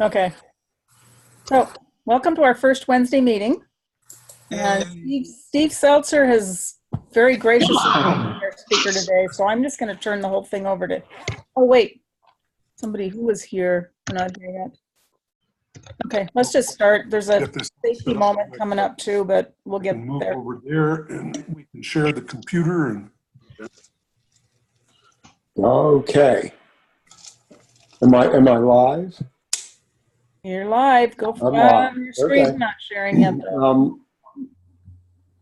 Okay, so welcome to our first Wednesday meeting. And Steve Seltzer has very graciously been our speaker today, so I'm just going to turn the whole thing over to, oh wait, somebody who was here, we're not here yet. Okay, let's just start. There's a safety moment coming up too, but we'll get move there. over there and we can share the computer. And okay. Am I live? You're live. Go for live. your screen's Okay. not sharing yet though.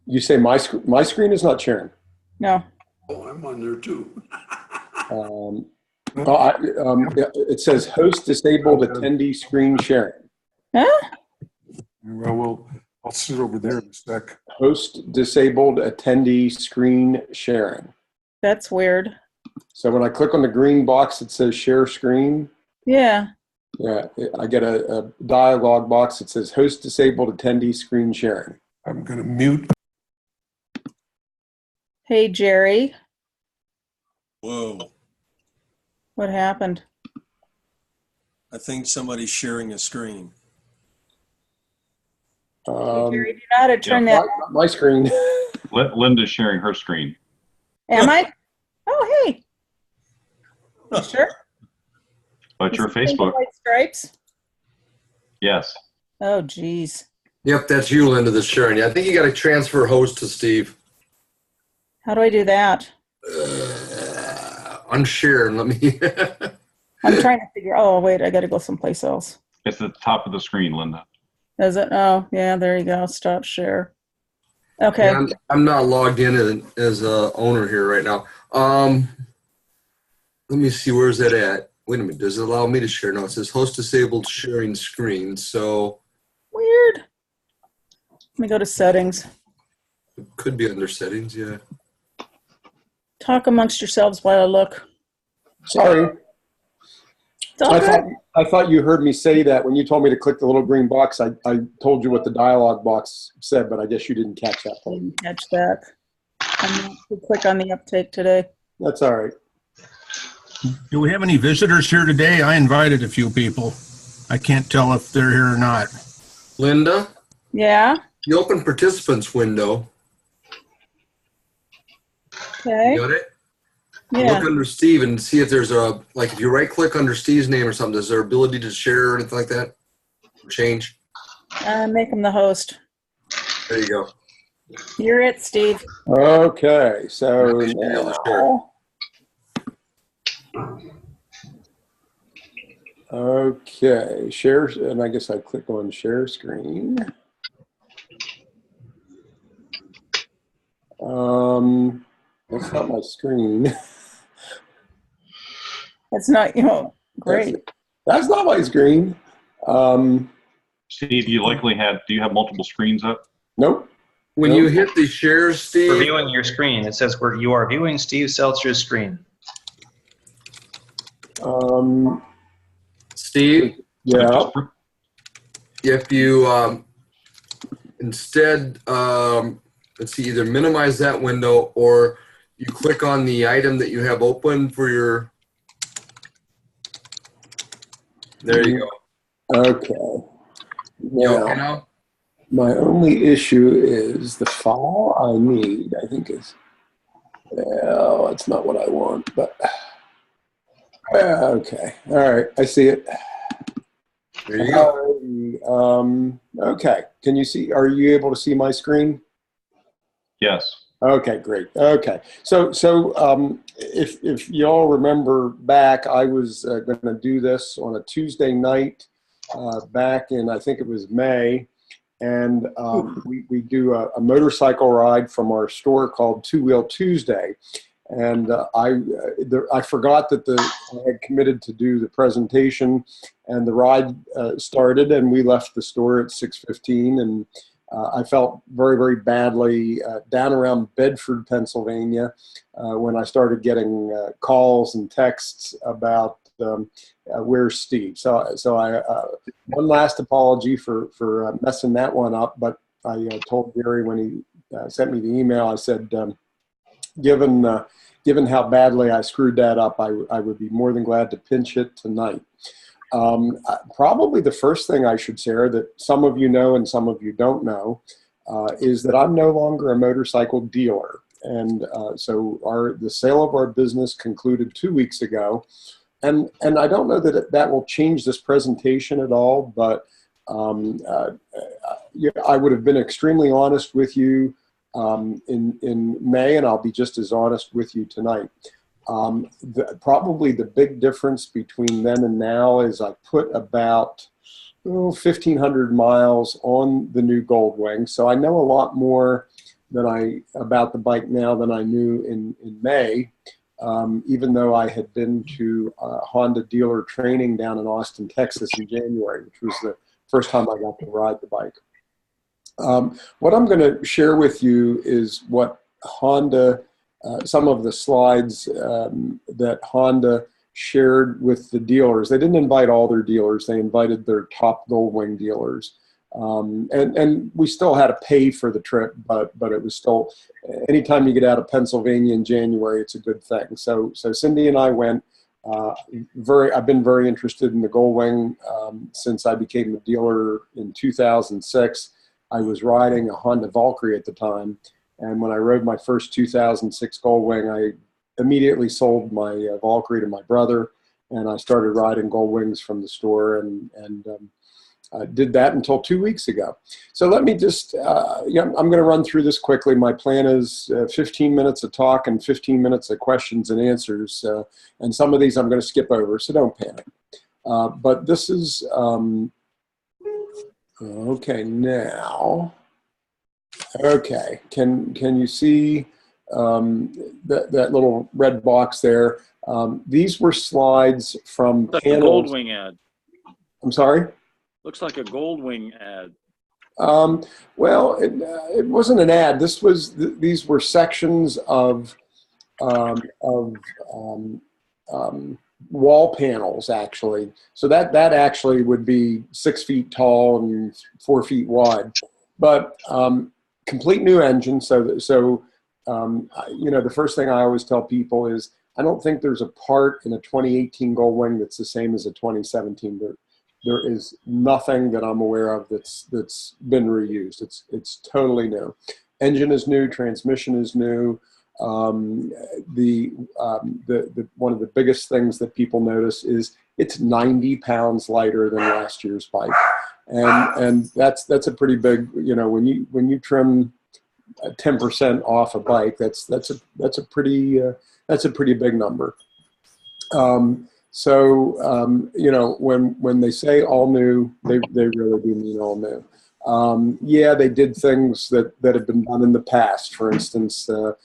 You say my screen is not sharing? No. oh, I'm on there too. It says host disabled attendee screen sharing. Huh? Well, I'll sit over there in a sec. Host disabled attendee screen sharing. That's weird. So when I click on the green box that says share screen, Yeah. I get a dialog box that says host disabled attendee screen sharing. I'm going to mute. Hey, Jerry. Whoa, What happened? I think somebody's sharing a screen. Jerry, do you know how to turn that? My screen. Linda's sharing her screen. Am I? Oh, hey. You sure? But your You see the Facebook, white stripes? yes. Oh, geez. Yep, that's you, Linda, that's sharing. I think you got to transfer host to Steve. How do I do that? Unshare and let me. I'm trying to figure. Oh, wait, I got to go someplace else. It's at the top of the screen, Linda. Is it? Oh, yeah, there you go. Stop share. Okay. I'm not logged in as a owner here right now. Let me see, where's that at? Wait a minute, does it allow me to share? No, it says host disabled sharing screen. So Weird. Let me go to settings. it could be under settings, yeah. Talk amongst yourselves while I look. Sorry. It's all good. I thought you heard me say that when you told me to click the little green box. I told you what the dialog box said, but I guess you didn't catch that. I didn't catch that. I'm going to click on the uptake today. That's all right. Do we have any visitors here today? I invited a few people. I can't tell if they're here or not. Linda, Yeah. the open participants window, Okay. you got it? Yeah. Look under Steve and see if there's a, like if you right click under Steve's name or something, is there ability to share or anything like that? Or change? Make him the host. There you go. You're it, Steve. Okay, so You should be able to share. now, okay, share, and I guess I click on share screen. That's not my screen. That's not, great. That's not my screen. Steve, you likely do you have multiple screens up? Nope. When you hit the share, Steve. For viewing your screen, it says you are viewing Steve Seltzer's screen. Steve, Yeah. if you instead, let's see, either minimize that window or you click on the item that you have open for your. There you go. Okay. You okay now? My only issue is the file I need, I think is, well, that's not what I want, but, okay. All right, I see it. There you go. Okay, can you see, are you able to see my screen? Yes. Okay, great. Okay, so if you all remember back, I was going to do this on a Tuesday night back in, I think it was May, and we do a motorcycle ride from our store called Two Wheel Tuesday, and I forgot that I had committed to do the presentation, and the ride started, and we left the store at 6:15, and I felt very, very badly down around Bedford, Pennsylvania, when I started getting calls and texts about where's Steve. So I one last apology for messing that one up, but I told Gary when he sent me the email, I said, given how badly I screwed that up, I would be more than glad to pinch it tonight. Probably the first thing I should share that some of you know and some of you don't know is that I'm no longer a motorcycle dealer. And so the sale of our business concluded 2 weeks ago. And I don't know that that will change this presentation at all, but yeah, I would have been extremely honest with you in May, and I'll be just as honest with you tonight. Probably the big difference between then and now is I put about 1,500 miles on the new Goldwing. So I know a lot more about the bike now than I knew in May, even though I had been to Honda dealer training down in Austin, Texas in January, which was the first time I got to ride the bike. What I'm going to share with you is what Honda, some of the slides that Honda shared with the dealers. They didn't invite all their dealers. They invited their top Goldwing dealers. And we still had to pay for the trip, but it was still, anytime you get out of Pennsylvania in January, it's a good thing. So Cindy and I went. I've been very interested in the Goldwing since I became a dealer in 2006. I was riding a Honda Valkyrie at the time, and when I rode my first 2006 Goldwing, I immediately sold my Valkyrie to my brother, and I started riding Goldwings from the store, and I did that until 2 weeks ago. So let me just, I'm going to run through this quickly. My plan is 15 minutes of talk and 15 minutes of questions and answers, and some of these I'm going to skip over, so don't panic. But this is, okay, now, okay, can you see that little red box there? These were slides from Like a panels. Goldwing ad. I'm sorry? Looks like a Goldwing ad. Well, it wasn't an ad. These were sections of wall panels, actually. So that actually would be 6 feet tall and 4 feet wide, but complete new engine. So the first thing I always tell people is I don't think there's a part in a 2018 Goldwing that's the same as a 2017. There is nothing that I'm aware of that's been reused. It's totally new. Engine is new. Transmission is new. One of the biggest things that people notice is it's 90 pounds lighter than last year's bike, and that's a pretty big. When you trim 10% off a bike, that's a pretty big number. When they say all new, they really do mean all new. Yeah, they did things that have been done in the past. For instance, the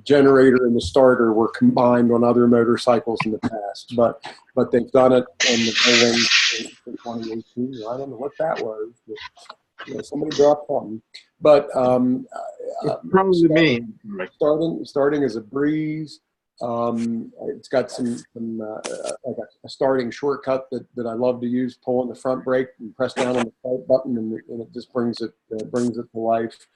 generator and the starter were combined on other motorcycles in the past, but they've done it on the Goldwing in 2018. I don't know what that was. But, somebody dropped something. But probably me. Starting as a breeze. It's got some like a starting shortcut that I love to use. Pull on the front brake and press down on the start button, and it just brings it to life.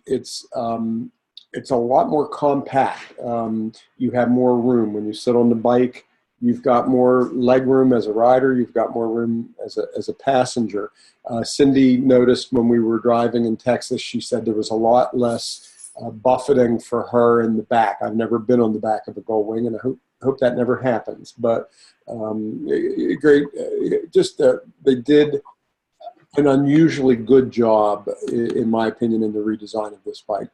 It's a lot more compact. You have more room when you sit on the bike. You've got more leg room as a rider. You've got more room as a passenger. Cindy noticed when we were driving in Texas, she said there was a lot less buffeting for her in the back. I've never been on the back of a Goldwing, and I hope that never happens. But great, they did an unusually good job, in my opinion, in the redesign of this bike.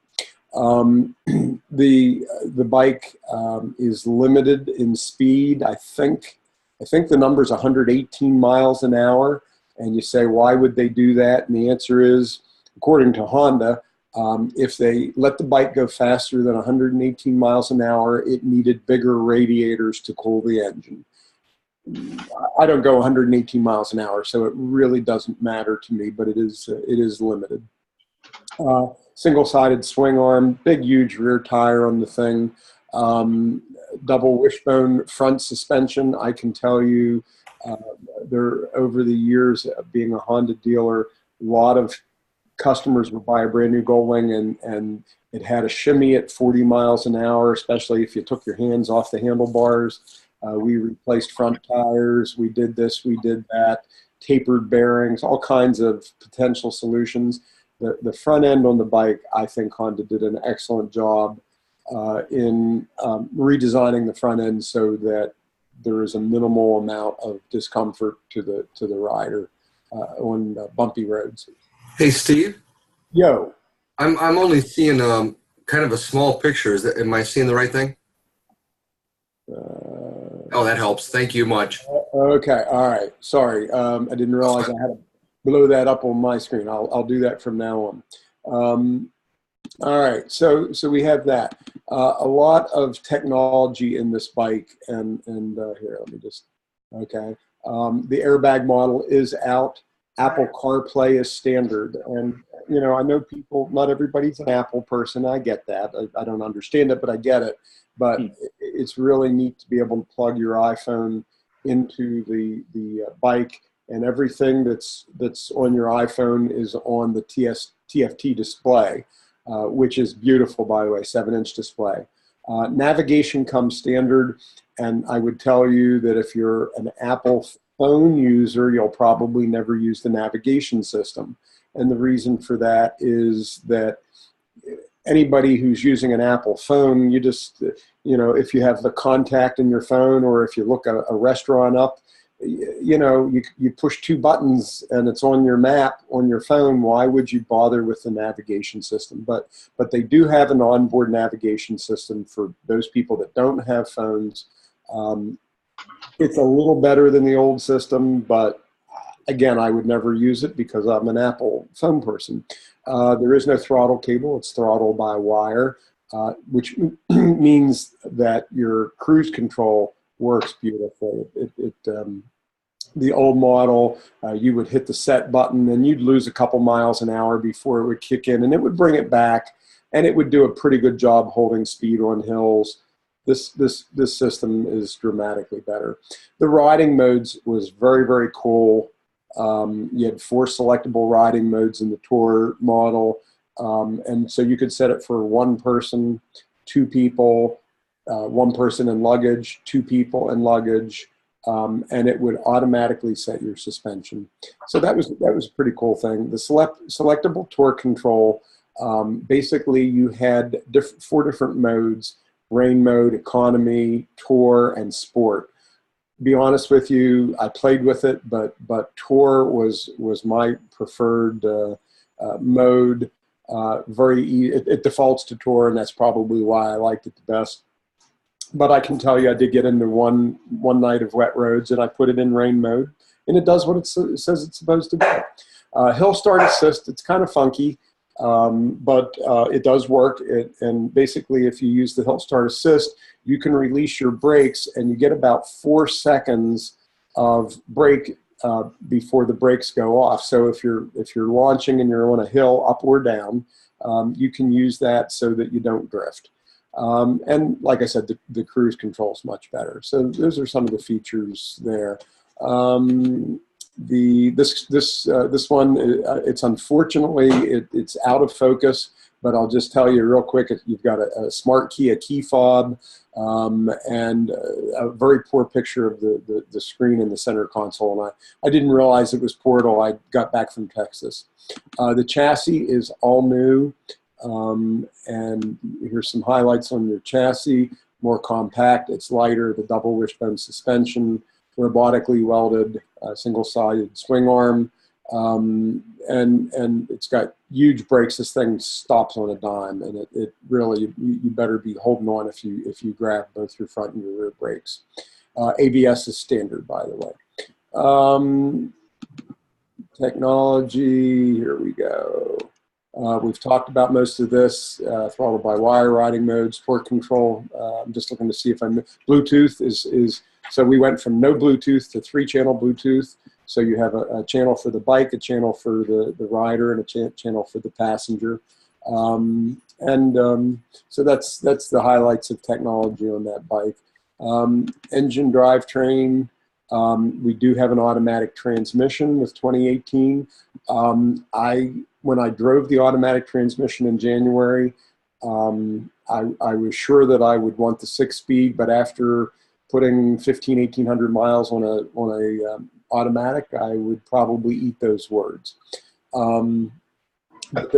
The bike is limited in speed. I think the number is 118 miles an hour. And you say, why would they do that? And the answer is, according to Honda, if they let the bike go faster than 118 miles an hour, it needed bigger radiators to cool the engine. I don't go 118 miles an hour, so it really doesn't matter to me, but it is limited. Single-sided swing arm, big, huge rear tire on the thing, double wishbone front suspension. I can tell you, over the years of being a Honda dealer, a lot of customers would buy a brand new Goldwing and it had a shimmy at 40 miles an hour, especially if you took your hands off the handlebars. We replaced front tires. We did this, we did that, tapered bearings, all kinds of potential solutions. The front end on the bike, I think Honda did an excellent job in redesigning the front end so that there is a minimal amount of discomfort to the rider on bumpy roads. Hey, Steve. Yo. I'm only seeing kind of a small picture. Am I seeing the right thing? Oh, that helps. Thank you much. Okay. All right. Sorry. I didn't realize I had to blow that up on my screen. I'll do that from now on. All right. So we have that. A lot of technology in this bike, and here, let me just. Okay. The airbag model is out. Apple CarPlay is standard, and I know people. Not everybody's an Apple person. I get that. I don't understand it, but I get it. But it's really neat to be able to plug your iPhone into the bike, and everything that's on your iPhone is on the TFT display, which is beautiful, by the way, 7-inch display. Navigation comes standard, and I would tell you that if you're an Apple phone user, you'll probably never use the navigation system. And the reason for that is that anybody who's using an Apple phone, you just, if you have the contact in your phone, or if you look a restaurant up, you push 2 buttons and it's on your map on your phone. Why would you bother with the navigation system? But they do have an onboard navigation system for those people that don't have phones. It's a little better than the old system, but again, I would never use it because I'm an Apple phone person. There is no throttle cable. It's throttle by wire, which means that your cruise control works beautifully. The old model, you would hit the set button and you'd lose a couple miles an hour before it would kick in, and it would bring it back, and it would do a pretty good job holding speed on hills. This system is dramatically better. The riding modes was very, very cool. You had 4 selectable riding modes in the Tour model, and so you could set it for 1 person, 2 people, 1 person and luggage, 2 people and luggage, and it would automatically set your suspension. So that was a pretty cool thing. The selectable torque control, basically you had 4 different modes: rain mode, economy, tour, and sport. Be honest with you, I played with it, but tour was my preferred mode. It defaults to tour, and that's probably why I liked it the best. But I can tell you, I did get into one night of wet roads, and I put it in rain mode, and it does what it says it's supposed to do. Hill start assist, it's kind of funky, but it does work. And basically, if you use the hill start assist, you can release your brakes, and you get about 4 seconds of brake before the brakes go off. So if you're launching and you're on a hill, up or down, you can use that so that you don't drift. And like I said, the cruise control is much better. So those are some of the features there. This one, it's unfortunately it's out of focus, but I'll just tell you real quick. You've got a smart key, a key fob, and a very poor picture of the screen in the center console. And I didn't realize it was Portal. I got back from Texas. The chassis is all new. And here's some highlights on your chassis: more compact, it's lighter, the double wishbone suspension, robotically welded, single-sided swing arm, and it's got huge brakes. This thing stops on a dime, and it really, you better be holding on if you grab both your front and your rear brakes. ABS is standard, by the way. Technology, here we go. We've talked about most of this. Throttle by wire, riding modes, torque control. I'm just looking to see if Bluetooth is so we went from no Bluetooth to 3-channel Bluetooth. So you have a channel for the bike, a channel for the rider, and a channel for the passenger. So that's the highlights of technology on that bike. Engine drivetrain. We do have an automatic transmission with 2018. When I drove the automatic transmission in January, I was sure that I would want the 6-speed, but after putting 1,500 miles on a automatic, I would probably eat those words. But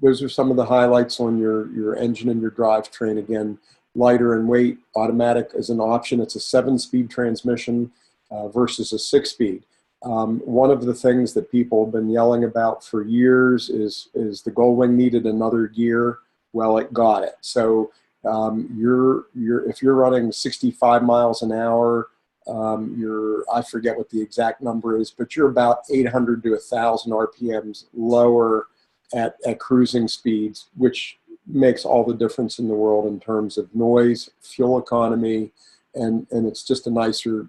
those are some of the highlights on your engine and your drivetrain. Again, lighter in weight, automatic is an option. It's a 7-speed transmission versus a 6-speed. One of the things that people have been yelling about for years is the Goldwing needed another gear. Well, it got it. So if you're running 65 miles an hour, I forget what the exact number is, but you're about 800 to 1,000 RPMs lower at cruising speeds, which makes all the difference in the world in terms of noise, fuel economy, and it's just a nicer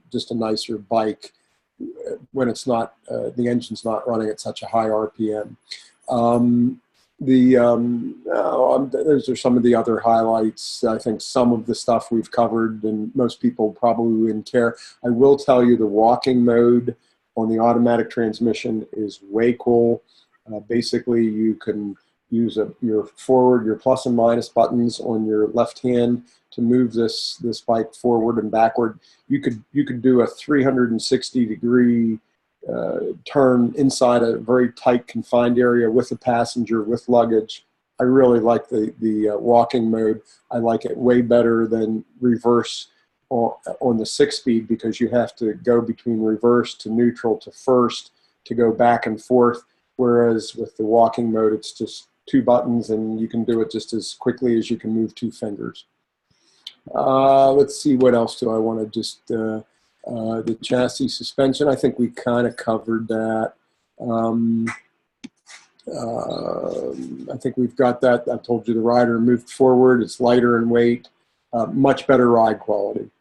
bike when it's not the engine's not running at such a high RPM. Those are some of the other highlights. I think some of the stuff we've covered, and most people probably wouldn't care. I will tell you the walking mode on the automatic transmission is way cool. Basically, you can use your forward, your plus and minus buttons on your left hand to move this bike forward and backward. You could do a 360-degree turn inside a very tight confined area with a passenger, with luggage. I really like the walking mode. I like it way better than reverse on the 6-speed, because you have to go between reverse to neutral to first to go back and forth. Whereas with the walking mode, it's just 2 buttons and you can do it just as quickly as you can move 2 fingers. Let's see, what else do I want to just, the chassis suspension, I think we kind of covered that. I think we've got that. I told you the rider moved forward. It's lighter in weight, much better ride quality.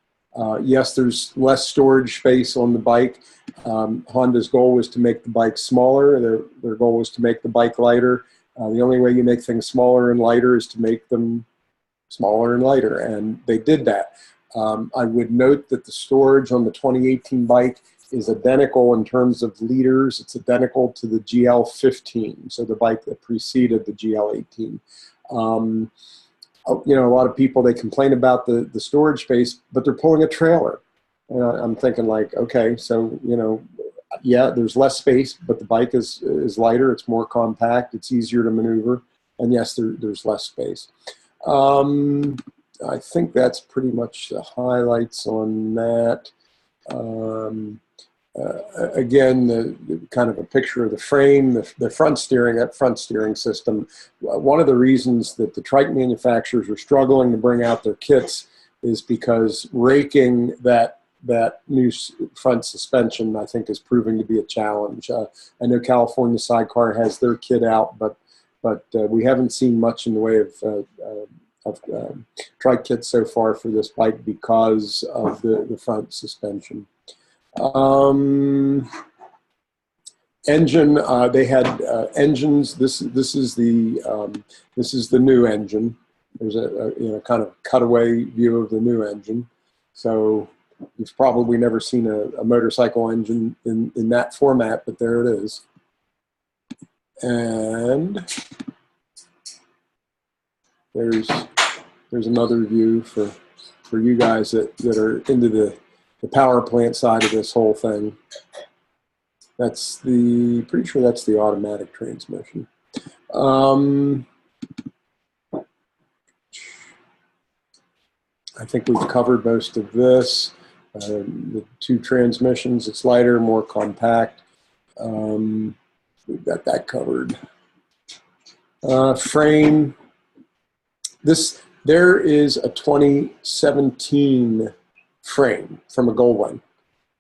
Yes, there's less storage space on the bike. Honda's goal was to make the bike smaller. Their goal was to make the bike lighter. The only way you make things smaller and lighter is to make them smaller and lighter, and they did that. I would note that the storage on the 2018 bike is identical in terms of liters. It's identical to the GL15, so the bike that preceded the GL18. You know, a lot of people, they complain about the storage space, but they're pulling a trailer. And I'm thinking like, okay, so, you know, yeah, there's less space, but the bike is lighter, it's more compact, it's easier to maneuver, and yes, there's less space. I think that's pretty much the highlights on that. Again, the kind of a picture of the frame, the front steering, that front steering system. One of the reasons that the trike manufacturers are struggling to bring out their kits is because raking that new front suspension, I think, is proving to be a challenge. I know California Sidecar has their kit out, but we haven't seen much in the way of trike kits so far for this bike because of the front suspension. Engine, they had engines. This is the new engine. There's a kind of cutaway view of the new engine. So you've probably never seen a motorcycle engine in that format, but there it is. And there's another view for you guys that are into the power plant side of this whole thing. That's pretty sure that's the automatic transmission. I think we've covered most of this. The 2 transmissions, it's lighter, more compact. We've got that covered. Frame. There is a 2017 frame from a Goldwing.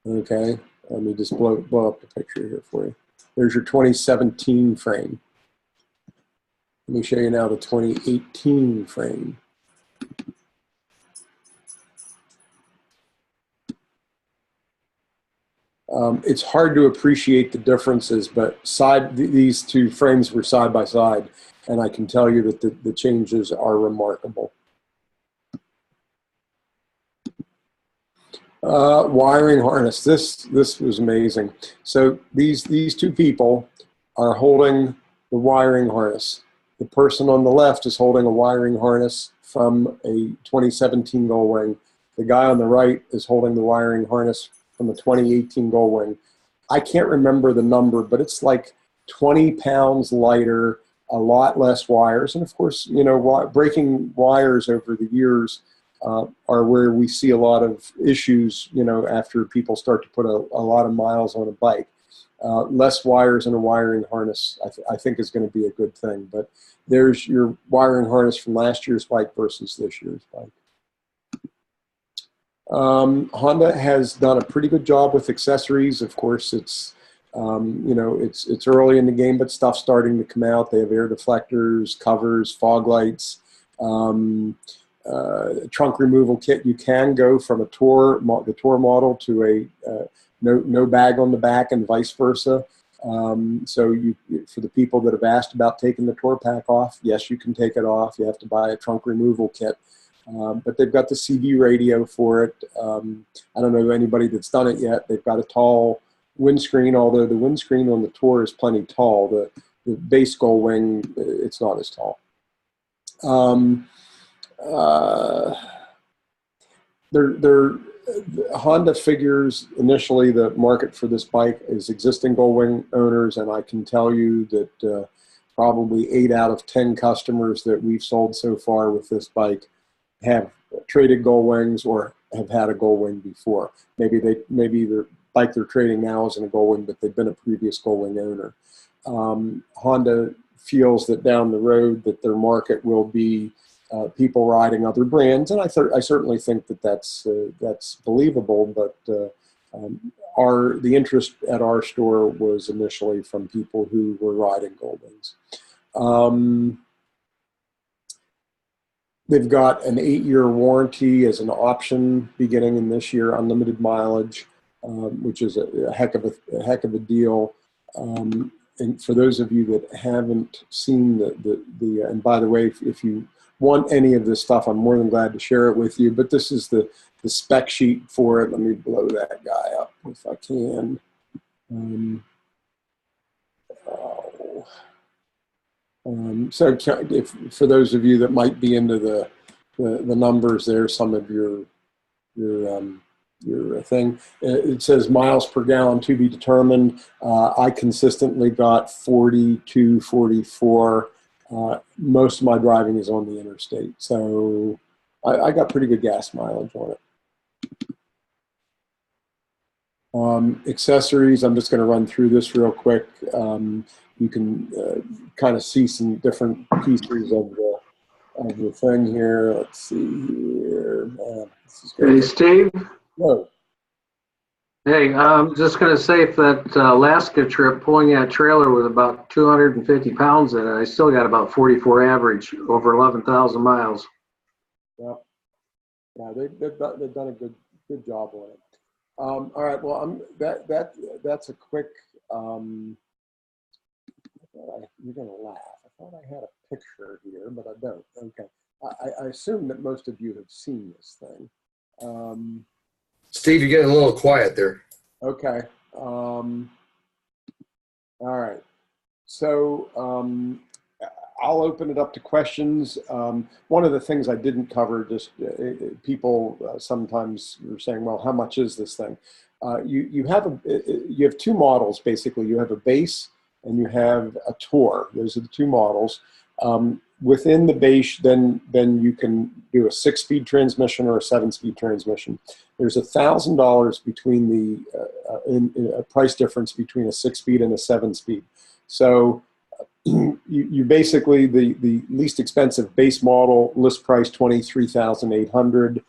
Okay, let me just blow up the picture here for you. There's your 2017 frame. Let me show you now the 2018 frame. It's hard to appreciate the differences, but these 2 frames were side by side, and I can tell you that the changes are remarkable. Wiring harness. This was amazing. So these 2 people are holding the wiring harness. The person on the left is holding a wiring harness from a 2017 Goldwing. The guy on the right is holding the wiring harness from the 2018 Goldwing. I can't remember the number, but it's like 20 pounds lighter, a lot less wires. And of course, you know, breaking wires over the years are where we see a lot of issues, you know, after people start to put a lot of miles on a bike. Less wires in a wiring harness, I think, is going to be a good thing. But there's your wiring harness from last year's bike versus this year's bike. Honda has done a pretty good job with accessories. Of course, it's you know, it's early in the game, but stuff's starting to come out. They have air deflectors, covers, fog lights, trunk removal kit. You can go from the Tour model to a no bag on the back and vice versa. So for the people that have asked about taking the Tour pack off, yes, you can take it off. You have to buy a trunk removal kit. But they've got the CB radio for it. I don't know anybody that's done it yet. They've got a tall windscreen, although the windscreen on the Tour is plenty tall. The base Goldwing, it's not as tall. Honda figures initially the market for this bike is existing Goldwing owners, and I can tell you that probably 8 out of 10 customers that we've sold so far with this bike have traded Goldwings or have had a Goldwing before. Maybe the bike they're trading now isn't a Goldwing, but they've been a previous Goldwing owner. Honda feels that down the road that their market will be people riding other brands, and I certainly think that that's believable. But the interest at our store was initially from people who were riding Goldwings. They've got an 8-year warranty as an option beginning in this year, unlimited mileage, which is a heck of a deal. And for those of you that haven't seen and by the way, if you want any of this stuff, I'm more than glad to share it with you. But this is the spec sheet for it. Let me blow that guy up if I can. So for those of you that might be into the numbers there, some of your thing, it says miles per gallon to be determined. I consistently got 42, 44. Most of my driving is on the interstate, so I got pretty good gas mileage on it. Accessories, I'm just going to run through this real quick. You can kind of see some different pieces of the thing here. Let's see here. Hey, Steve. Whoa. Hey, I'm just going to say, if that Alaska trip, pulling that trailer with about 250 pounds in it, I still got about 44 average over 11,000 miles. Yeah, they've done a good job on it. All right, well, that's a quick. You're going to laugh. I thought I had a picture here, but I don't. Okay, I assume that most of you have seen this thing. Steve, you're getting a little quiet there. Okay. All right. So I'll open it up to questions. One of the things I didn't cover, just people sometimes are saying, well, how much is this thing? You have 2 models, basically. You have a base and you have a Tour. Those are the 2 models. Within the base, then you can do a 6-speed transmission or a 7-speed transmission. There's $1,000 between a price difference between a 6-speed and a 7-speed. So you basically, the least expensive base model, list price $23,800.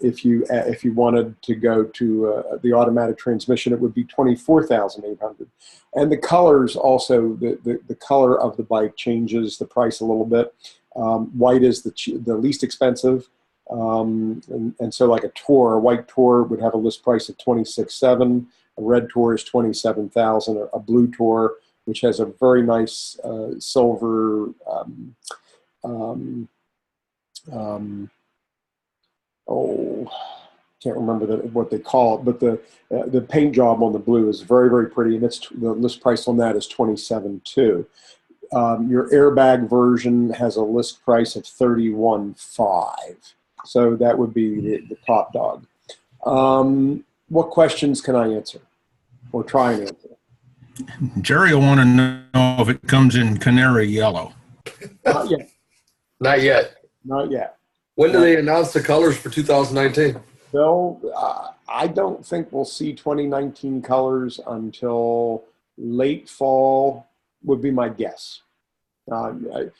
If you wanted to go to the automatic transmission, it would be $24,800. And the colors also, the color of the bike changes the price a little bit. White is the least expensive. And so like a white Tour would have a list price of $26,700. A red Tour is $27,000. A blue Tour, which has a very nice silver can't remember what they call it, but the paint job on the blue is very, very pretty, and the list price on that is $27,200. Your airbag version has a list price of $31,500. So that would be the top dog. What questions can I answer or try and answer? Jerry will want to know if it comes in canary yellow. Not yet. Not yet. Not yet. When do they announce the colors for 2019? Bill, I don't think we'll see 2019 colors until late fall would be my guess. Although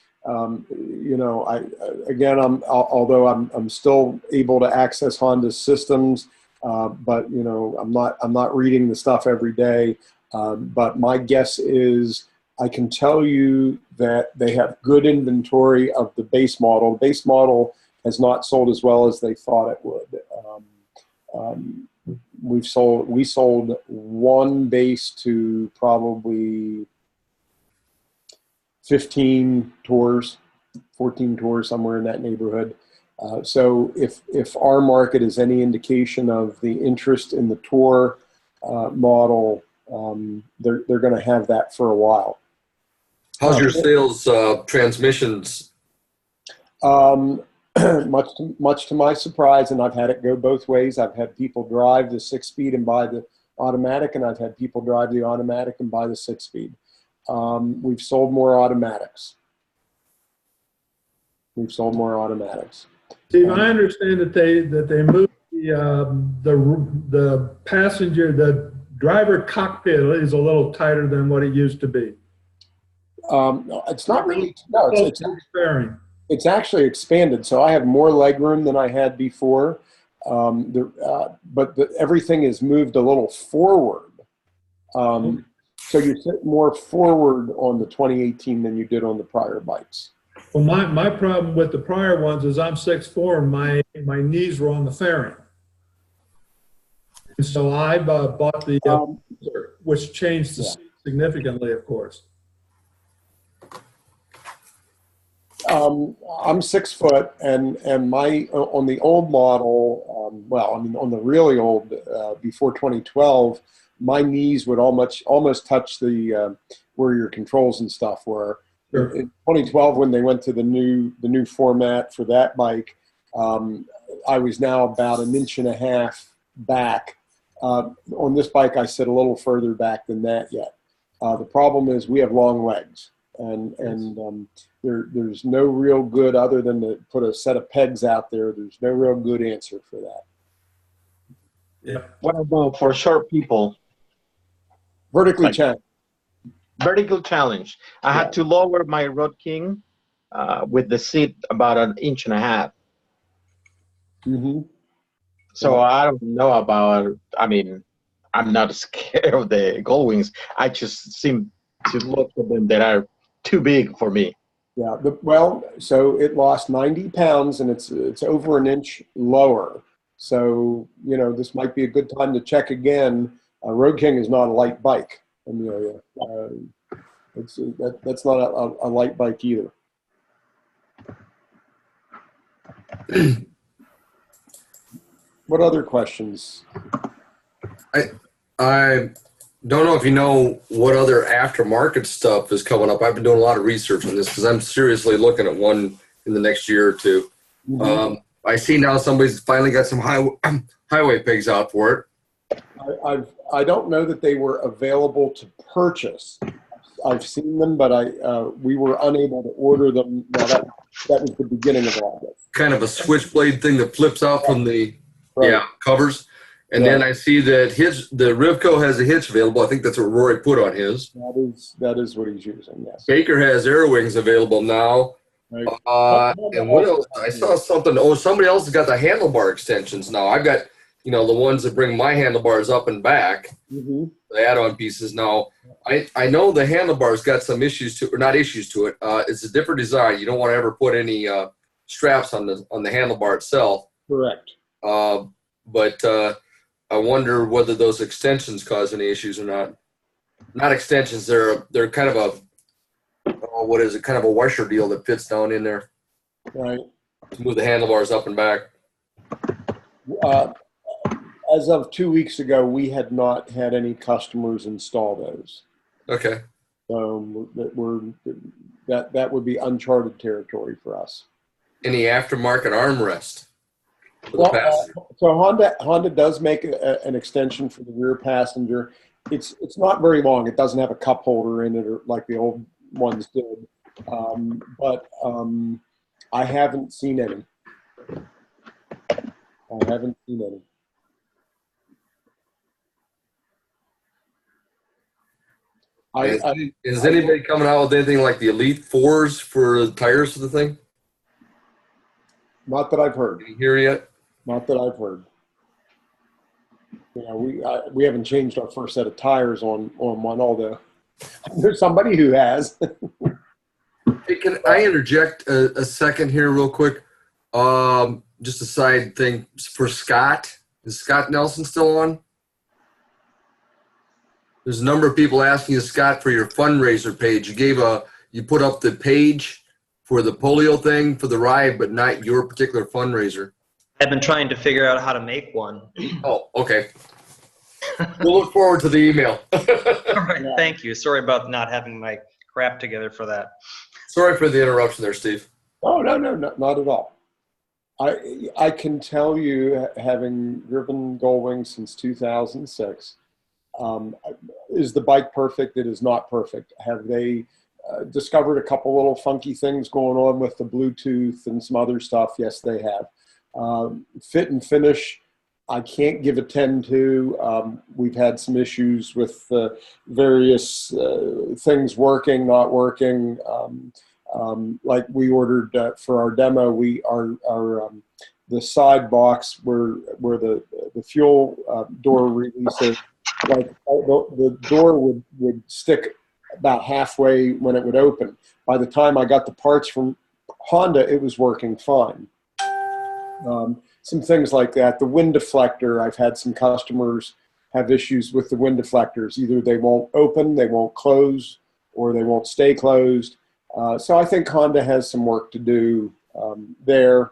I'm still able to access Honda's systems, but I'm not reading the stuff every day. But my guess is I can tell you that they have good inventory of the base model. The base model has not sold as well as they thought it would. We sold one base to probably 15 tours, 14 tours, somewhere in that neighborhood. So if our market is any indication of the interest in the tour model, they're going to have that for a while. How's your sales transmissions? Much to my surprise, and I've had it go both ways. I've had people drive the 6-speed and buy the automatic, and I've had people drive the automatic and buy the 6-speed. We've sold more automatics. Steve, I understand that they moved the passenger, the driver cockpit is a little tighter than what it used to be. It's not really. No, it's actually expanded. So I have more legroom than I had before. But everything is moved a little forward. So you sit more forward on the 2018 than you did on the prior bikes. Well, my problem with the prior ones is I'm 6'4" and my knees were on the fairing. And so I bought the, which changed the seat significantly, of course. I'm 6 foot, and my on the old model, on the really old before 2012, my knees would almost touch the where your controls and stuff were. Sure. In 2012, when they went to the new format for that bike, I was now about 1.5 inches back. On this bike, I sit a little further back than that yet. The problem is we have long legs, and there's no real good, other than to put a set of pegs out there, there's no real good answer for that. Yeah. What about for short people? Vertically challenged. Vertical challenge. I had to lower my Road King with the seat about 1.5 inches. Mm-hmm. So I don't know about, I'm not scared of the Gold Wings. I just seem to look at them that are too big for me. Yeah, so it lost 90 pounds and it's over 1 inch lower. So, this might be a good time to check again. Road King is not a light bike, Amelia. That's not a light bike either. What other questions? I don't know if you know what other aftermarket stuff is coming up. I've been doing a lot of research on this because I'm seriously looking at one in the next year or two. Mm-hmm. I see now somebody's finally got some highway pegs out for it. I don't know that they were available to purchase. I've seen them, but we were unable to order them. Now that was the beginning of all this. Kind of a switchblade thing that flips out from the covers. And then I see that the Rivco has a hitch available. I think that's what Rory put on his. That is what he's using, yes. Baker has air wings available now. Right. And what else? I saw something. Oh, somebody else has got the handlebar extensions now. I've got, the ones that bring my handlebars up and back, the add-on pieces. Now, I know the handlebars got some issues to, or not issues to it. It's a different design. You don't want to ever put any straps on the handlebar itself. Correct. But I wonder whether those extensions cause any issues or not. Not extensions. They're kind of a what is it? Kind of a washer deal that fits down in there. Right. To move the handlebars up and back. As of 2 weeks ago, we had not had any customers install those. Okay. That would be uncharted territory for us. Any aftermarket armrest? for the passenger. So Honda does make an extension for the rear passenger. It's not very long. It doesn't have a cup holder in it, or like the old ones did. But I haven't seen any. I haven't seen any. Is anybody coming out with anything like the Elite 4s for the tires for the thing? Not that I've heard. Did you hear yet? Not that I've heard. You know, we haven't changed our first set of tires on one, although there's somebody who has. Hey, can I interject a second here real quick? Just a side thing for Scott. Is Scott Nelson still on? There's a number of people asking you, Scott, for your fundraiser page. You put up the page for the polio thing for the ride, but not your particular fundraiser. I've been trying to figure out how to make one. Oh, okay. We'll look forward to the email. All right, thank you. Sorry about not having my crap together for that. Sorry for the interruption there, Steve. Oh, no, not at all. I can tell you, having driven Goldwing since 2006, is the bike perfect? It is not perfect. Have they discovered a couple little funky things going on with the Bluetooth and some other stuff? Yes, they have. Fit and finish, I can't give a 10 to. We've had some issues with various things working, not working. Like we ordered for our demo, the side box where the fuel door releases, like the door would stick about halfway when it would open. By the time I got the parts from Honda, it was working fine. Some things like that. The wind deflector, I've had some customers have issues with the wind deflectors. Either they won't open, they won't close, or they won't stay closed. So I think Honda has some work to do there.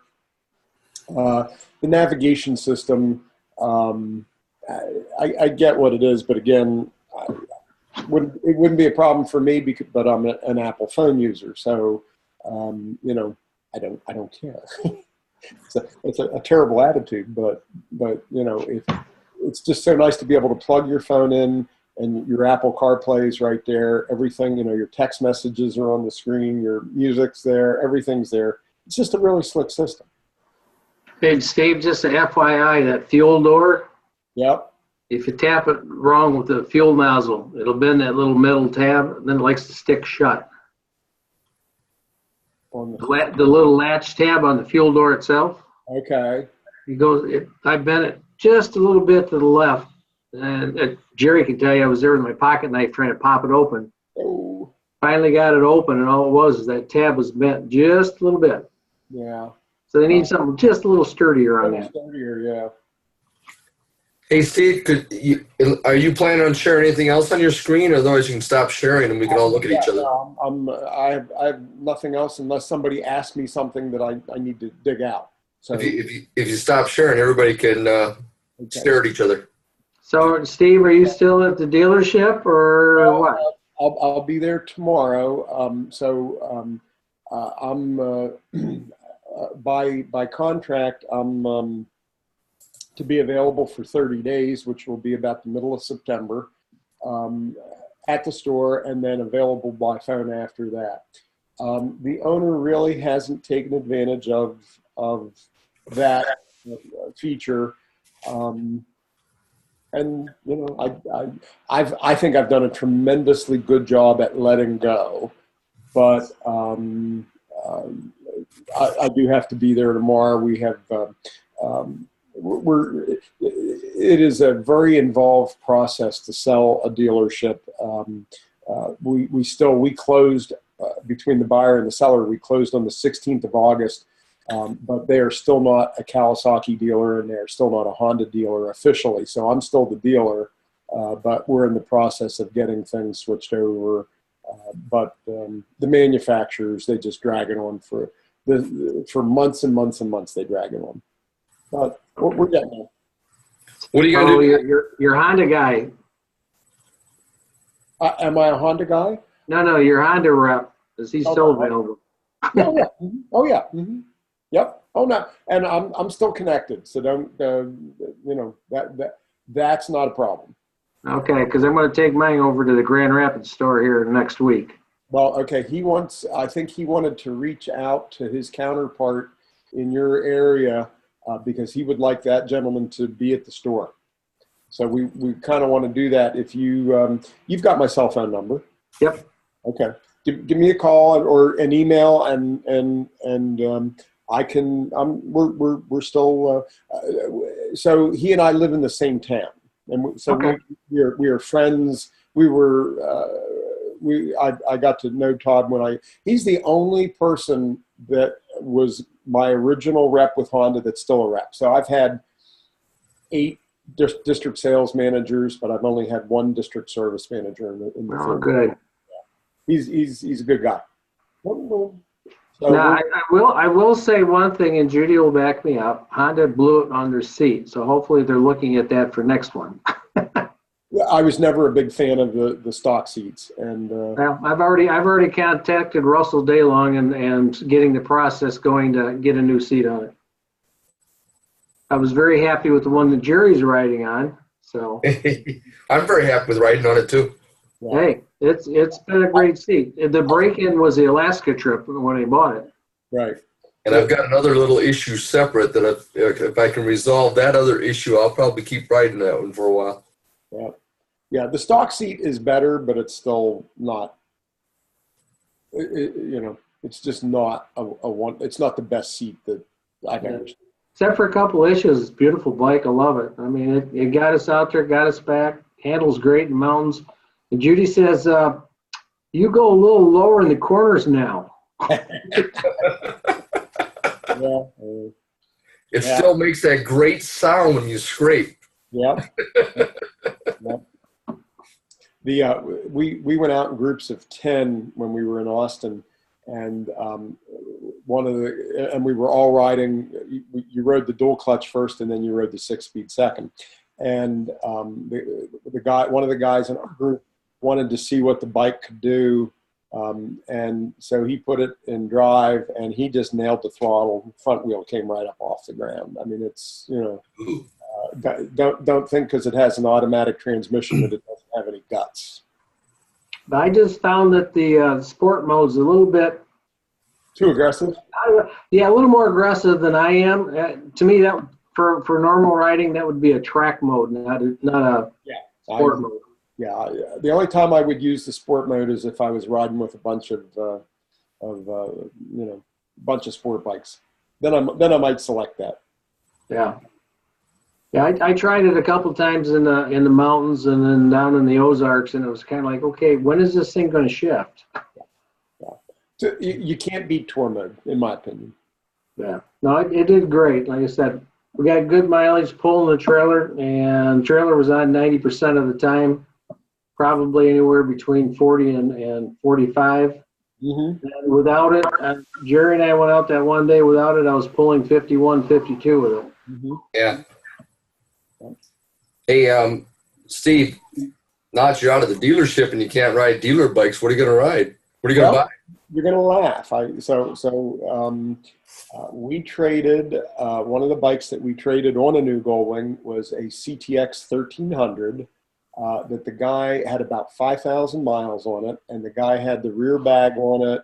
The navigation system, I get what it is, but again, it wouldn't be a problem for me but I'm an Apple phone user, so you know, I don't care. It's a terrible attitude, but you know, it's just so nice to be able to plug your phone in and your Apple CarPlay is right there. Everything, you know, your text messages are on the screen, your music's there, everything's there. It's just a really slick system. Hey, Steve, just an FYI, that fuel door. Yep. If you tap it wrong with the fuel nozzle, it'll bend that little metal tab, and then it likes to stick shut. On The little latch tab on the fuel door itself. Okay. I bent it just a little bit to the left, and Jerry can tell you I was there with my pocket knife trying to pop it open. Oh. Finally got it open, and all it was is that tab was bent just a little bit. Yeah. So they need something just a little sturdier on that. Sturdier, yeah. Hey, Steve, are you planning on sharing anything else on your screen? Otherwise, you can stop sharing and we can all look at each other. No, I have nothing else unless somebody asks me something that I need to dig out. So if you stop sharing, everybody can stare at each other. So, Steve, are you still at the dealership or what? I'll be there tomorrow. I'm by contract, I'm to be available for 30 days, which will be about the middle of September, at the store, and then available by phone after that. The owner really hasn't taken advantage of that feature. And you know, I think I've done a tremendously good job at letting go, but I do have to be there tomorrow. We have it is a very involved process to sell a dealership. We closed between the buyer and the seller. We closed on the 16th of August. But they are still not a Kawasaki dealer, and they're still not a Honda dealer officially. So I'm still the dealer, but we're in the process of getting things switched over. But the manufacturers, they just drag it on for months and months and months. They drag it on. But we're getting there. What are you gonna do? You're Honda guy. Am I a Honda guy? No, you're Honda rep. Is he still available? Oh yeah. Oh yeah. Mm-hmm. Yep. Oh no, and I'm still connected, so don't that's not a problem. Okay, because I'm going to take mine over to the Grand Rapids store here next week. Well, okay. I think he wanted to reach out to his counterpart in your area because he would like that gentleman to be at the store. So we kind of want to do that. If you've got my cell phone number. Yep. Okay. Give me a call or an email, and I can. We're still. So he and I live in the same town, and so Okay. we are friends. I got to know Todd he's the only person that was my original rep with Honda that's still a rep. So I've had 8 district sales managers, but I've only had 1 district service manager in the Oh, field. good. He's a good guy. So Now, I will say one thing, and Judy will back me up. Honda blew it on their seat, so hopefully they're looking at that for next one. I was never a big fan of the stock seats, and Well, I've already contacted Russell Daylong and getting the process going to get a new seat on it. I was very happy with the one that Jerry's riding on. So I'm very happy with riding on it too. hey, it's been a great seat. The break-in was the Alaska trip when I bought it. right. And I've got another little issue separate that if I can resolve that other issue, I'll probably keep riding that one for a while. Yeah. Yeah, the stock seat is better, but it's still not. It's just not a one. It's not the best seat that I've ever seen. Except for a couple issues. It's a beautiful bike. I love it. I mean, it got us out there, got us back. Handles great in mountains. And Judy says, you go a little lower in the corners now. Yeah. It still makes that great sound when you scrape. Yeah. Yep. We went out in groups of 10 when we were in Austin, and we were all riding. You rode the dual clutch first, and then you rode the 6-speed second. And one of the guys in our group wanted to see what the bike could do, and so he put it in drive, and he just nailed the throttle. Front wheel came right up off the ground. I mean, it's don't think because it has an automatic transmission that it doesn't have any guts. I just found that the sport mode's a little bit too aggressive. Yeah, a little more aggressive than I am. To me, that for normal riding, that would be a track mode, not a sport mode. Yeah, the only time I would use the sport mode is if I was riding with a bunch of sport bikes. Then I might select that. Yeah. Yeah, I tried it a couple times in the mountains and then down in the Ozarks, and it was kind of like, okay, when is this thing going to shift? Yeah. So you can't beat tour mode, in my opinion. Yeah. No, it did great. Like I said, we got good mileage pulling the trailer, and trailer was on 90% of the time, probably anywhere between 40 and 45. Mm-hmm. And without it, Jerry and I went out that one day. Without it, I was pulling 51, 52 with it. Mm-hmm. Yeah. Hey, Steve, now that you're out of the dealership and you can't ride dealer bikes, what are you going to ride? What are you going to buy? You're going to laugh. We traded, one of the bikes that we traded on a new Goldwing was a CTX 1300 that the guy had about 5,000 miles on it, and the guy had the rear bag on it.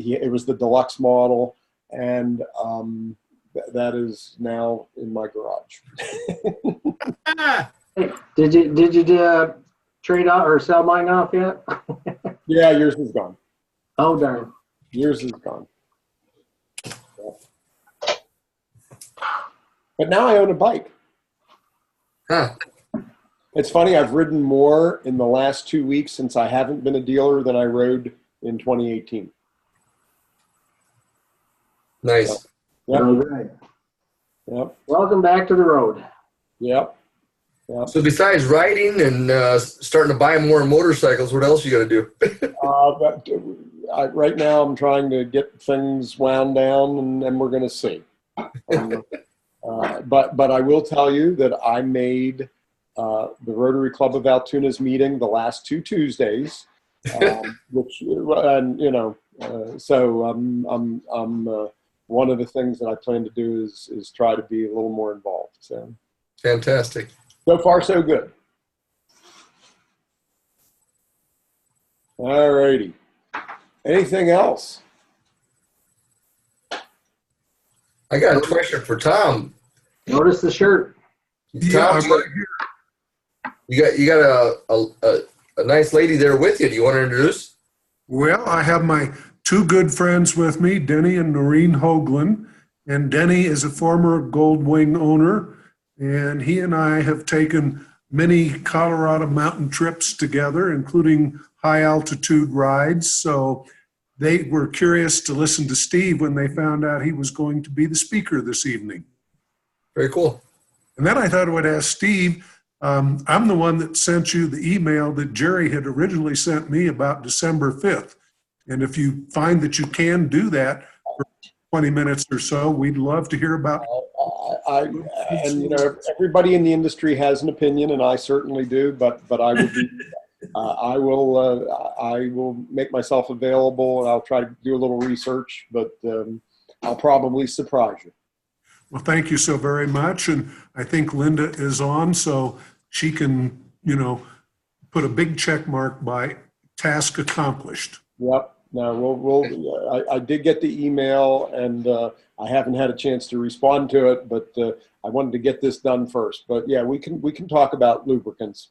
It was the deluxe model, and that is now in my garage. Did you trade out or sell mine off yet? Yeah, yours is gone. Oh, darn. Yours is gone. Yeah. But now I own a bike. Huh. It's funny, I've ridden more in the last 2 weeks since I haven't been a dealer than I rode in 2018. Nice. Yep. All right. Yep. Welcome back to the road. Yep. Yep. So besides riding and starting to buy more motorcycles, what else you got to do? Right now I'm trying to get things wound down, and then we're going to see. But I will tell you that I made the Rotary Club of Altoona's meeting the last 2 Tuesdays, so one of the things that I plan to do is try to be a little more involved. So Fantastic. so far so good. All righty. Anything else? I got a question for Tom. Notice the shirt. Yeah, Tom, I'm right here. you got a nice lady there with you. Do you want to introduce? Well, I have my two good friends with me, Denny and Noreen Hoagland. And Denny is a former Gold Wing owner, and he and I have taken many Colorado mountain trips together, including high altitude rides. So they were curious to listen to Steve when they found out he was going to be the speaker this evening. Very cool. And then I thought I would ask Steve, I'm the one that sent you the email that Jerry had originally sent me about December 5th. And if you find that you can do that for 20 minutes or so, we'd love to hear about and you know, everybody in the industry has an opinion, and I certainly do. But I would be, I will make myself available, and I'll try to do a little research. But I'll probably surprise you. Well, thank you so very much. And I think Linda is on, so she can, you know, put a big check mark by task accomplished. Yep. No, I did get the email, and I haven't had a chance to respond to it, but I wanted to get this done first. But yeah, we can talk about lubricants.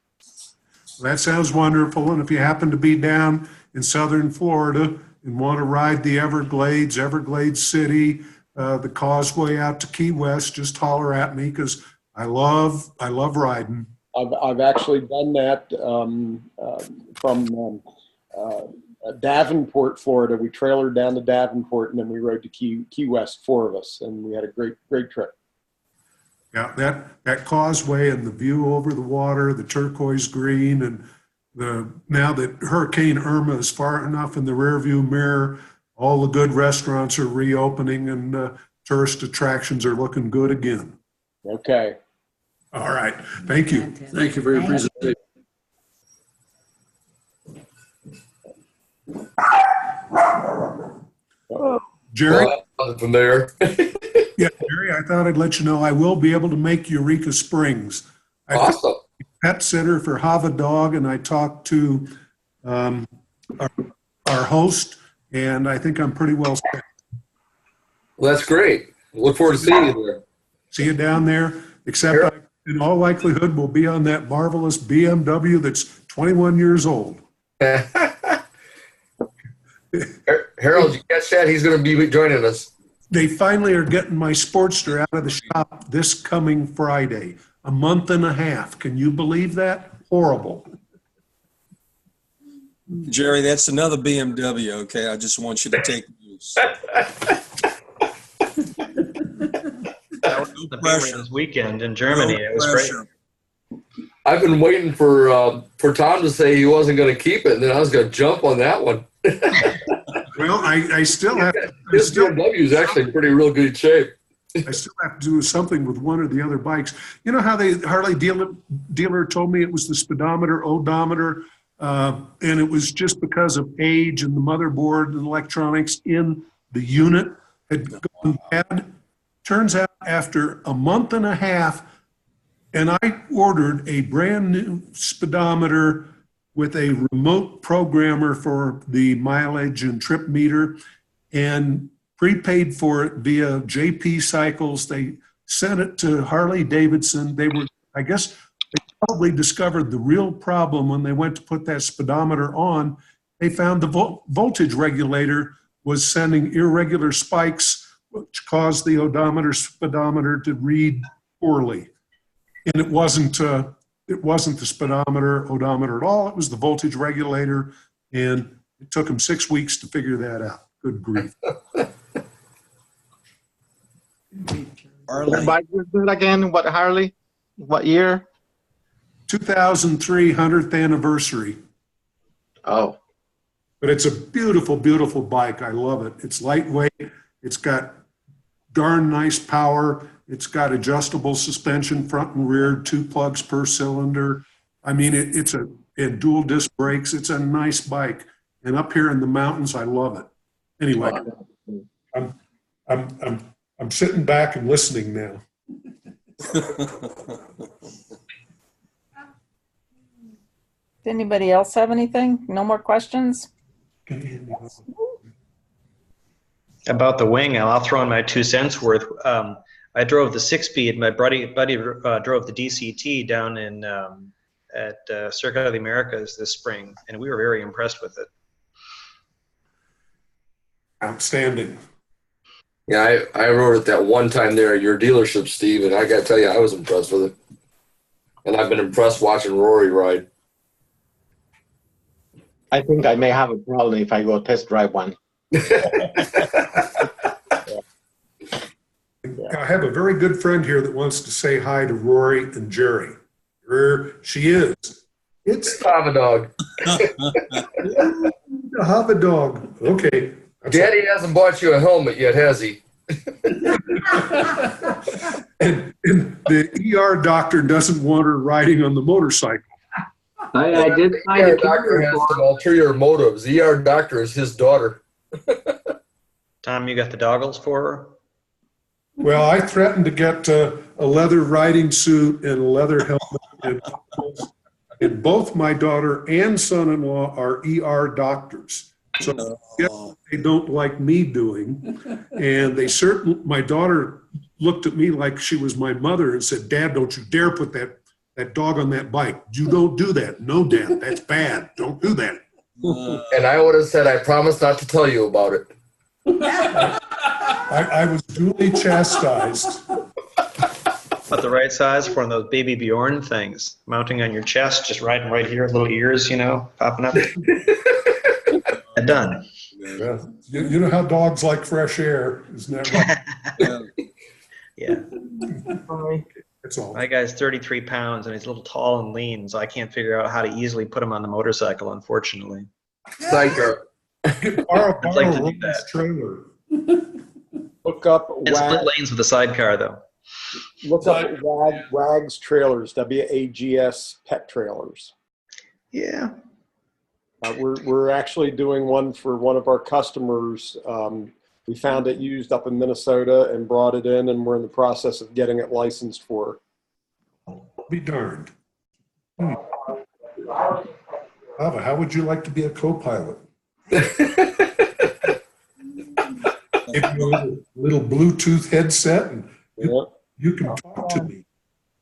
That sounds wonderful. And if you happen to be down in southern Florida and want to ride the Everglades, Everglades City, the causeway out to Key West, just holler at me, because I love riding. I've actually done that from Davenport, Florida. We trailered down to Davenport, and then we rode to Key West, four of us, and we had a great trip. Yeah, that causeway and the view over the water, the turquoise green, and now that Hurricane Irma is far enough in the rearview mirror, all the good restaurants are reopening, and tourist attractions are looking good again. Okay. All right. Thank you. Thank you for your presentation. Jerry? Well, from there. Yeah, Jerry, I thought I'd let you know I will be able to make Eureka Springs. Awesome. Pet sitter for Hava Dog, and I talked to our host, and I think I'm pretty well set. Well, that's great. Look forward to seeing you there. See you down there, except I, in all likelihood, will be on that marvelous BMW that's 21 years old. Harold, you catch that? He's going to be joining us. They finally are getting my Sportster out of the shop this coming Friday. A month and a half. Can you believe that? Horrible. Jerry, that's another BMW, okay? I just want you to take use. That was the pressure this weekend in Germany. It was great. I've been waiting for Tom to say he wasn't going to keep it, and then I was going to jump on that one. Well, I still have to. This BMW is actually in pretty real good shape. I still have to do something with one or the other bikes. You know how the Harley dealer told me it was the speedometer, odometer, and it was just because of age and the motherboard and electronics in the unit had gone bad. Turns out after a month and a half, and I ordered a brand new speedometer with a remote programmer for the mileage and trip meter, and prepaid for it via JP Cycles. They sent it to Harley Davidson. I guess they probably discovered the real problem when they went to put that speedometer on. They found the voltage regulator was sending irregular spikes, which caused the odometer speedometer to read poorly. And it wasn't the speedometer, odometer at all. It was the voltage regulator, and it took them 6 weeks to figure that out. Good grief. What bike was it again? What Harley? What year? 2003 100th anniversary. Oh, But it's a beautiful, beautiful bike. I love it. It's lightweight. It's got darn nice power. It's got adjustable suspension, front and rear, 2 plugs per cylinder. I mean, it's a dual disc brakes. It's a nice bike. And up here in the mountains, I love it. Anyway, I'm sitting back and listening now. Anybody else have anything? No more questions? About the wing, I'll throw in my 2 cents worth. I drove the 6-speed. My buddy drove the DCT down in at Circuit of the Americas this spring, and we were very impressed with it. Outstanding. Yeah, I rode it that one time there at your dealership, Steve, and I got to tell you, I was impressed with it. And I've been impressed watching Rory ride. I think I may have a problem if I go test drive one. I have a very good friend here that wants to say hi to Rory and Jerry. There she is. It's Hava dog. the Hava dog. Okay. Daddy hasn't bought you a helmet yet, has he? and the ER doctor doesn't want her riding on the motorcycle. I did find ER a doctor has some ulterior motives. The ER doctor is his daughter. Tom, you got the doggles for her? Well, I threatened to get a leather riding suit and a leather helmet. And both my daughter and son-in-law are ER doctors. So they don't like me doing. And they certainly, my daughter looked at me like she was my mother and said, "Dad, don't you dare put that dog on that bike. You don't do that." "No, Dad, that's bad. Don't do that." And I would have said, "I promise not to tell you about it." I was duly chastised. About the right size for one of those baby Bjorn things, mounting on your chest, just riding right here, little ears, you know, popping up. And done. Yeah. You know how dogs like fresh air, isn't that right? Yeah. That's all. My guy's 33 pounds and he's a little tall and lean, so I can't figure out how to easily put him on the motorcycle, unfortunately. Psycho. Borrow I'd like to do Roland's that. trailer. Look up And split lanes with a sidecar, though. Look up WAGS trailers, WAGS pet trailers. Yeah. We're actually doing one for one of our customers. We found it used up in Minnesota and brought it in, and we're in the process of getting it licensed for. Be darned. Ava, how would you like to be a co-pilot? Give you a little Bluetooth headset, and you can talk to me.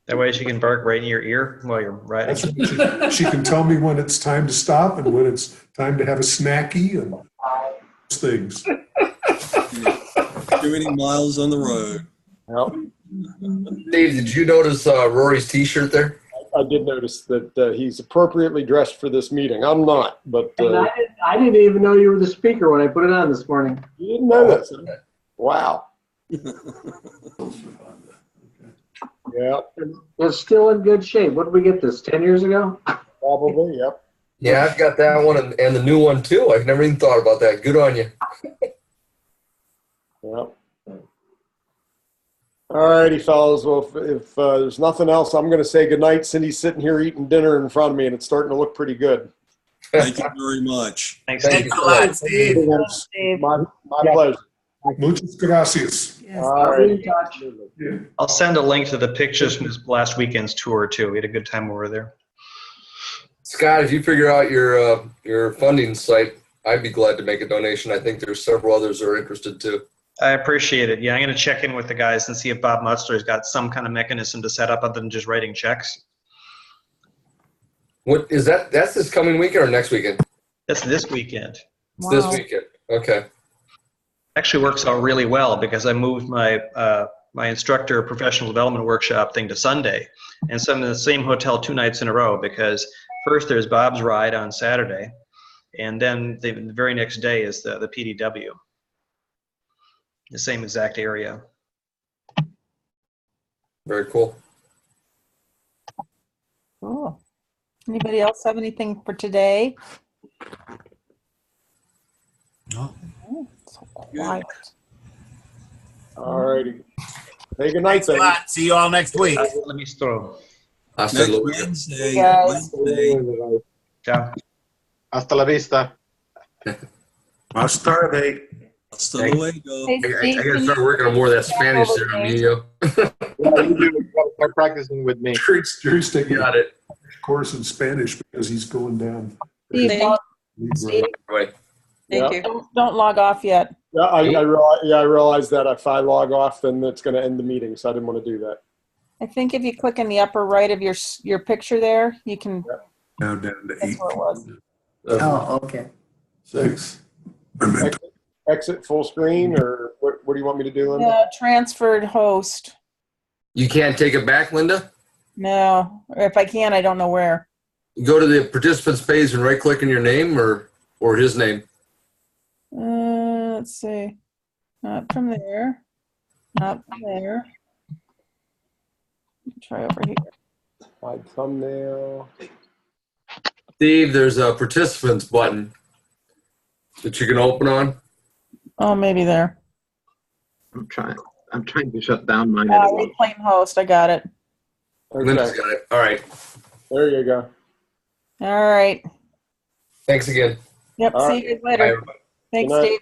That way she can bark right in your ear while you're riding. That's right. She can tell me when it's time to stop and when it's time to have a snacky and those things. Too many miles on the road. Dave, did you notice Rory's T-shirt there? I did notice that he's appropriately dressed for this meeting. I'm not, but And I didn't even know you were the speaker when I put it on this morning. you didn't know this. Wow. Yeah, It's still in good shape. What did we get this, 10 years ago? probably. Yep. Yeah, I've got that one and the new one too. I've never even thought about that. Good on you. Yep. All righty, fellas. Well, if there's nothing else, I'm going to say goodnight. Cindy's sitting here eating dinner in front of me, and it's starting to look pretty good. Thank you very much. Thanks, Thank Steve. you a lot, Steve. My pleasure. Muchas gracias. All right. I'll send a link to the pictures from this last weekend's tour, too. We had a good time over there. Scott, if you figure out your funding site, I'd be glad to make a donation. I think there's several others that are interested too. I appreciate it. Yeah, I'm going to check in with the guys and see if Bob Mutzler's got some kind of mechanism to set up other than just writing checks. What is that? That's this coming weekend or next weekend? That's this weekend. It's this weekend. Okay. Actually works out really well because I moved my my instructor professional development workshop thing to Sunday, and so I'm in the same hotel 2 nights in a row because first there's Bob's ride on Saturday, and then the very next day is the PDW. The same exact area. Very cool. Cool. Anybody else have anything for today? No. Oh, so quiet. All righty. Hey, good night, Thanks a lot. See you all next week. Let me throw. Hasta Next luego. Wednesday. Guys. Wednesday. Ciao. Hasta la vista. Más tarde. Hasta luego. Hey, I Steve, gotta can start you working on more of that back Spanish over there, to me? Emilio. Yeah, you do. You gotta start practicing with me. Jerry's taking Got a it. course in Spanish because he's going down. Steve, Steve, Right. Yeah. don't log off yet. Yeah, I realized that if I log off, then it's going to end the meeting, so I didn't want to do that. I think if you click in the upper right of your picture there, you can. Now down to That's 8. where it was. Oh, okay. 6. Exit full screen, or what do you want me to do, Linda? Yeah, transferred host. You can't take it back, Linda? No, if I can, I don't know where. You go to the participants page and right click on your name or his name. Let's see. Not from there. Not from there. Try over here. Hide thumbnail. Steve, there's a participants button that you can open on. Oh, maybe there. I'm trying to shut down mine. as well. Reclaim host. I got it. Linda's Okay, got it. All right. there you go. All right. Thanks again. Yep. All See right. you guys Bye, later. everybody. Thanks, Good night. Steve.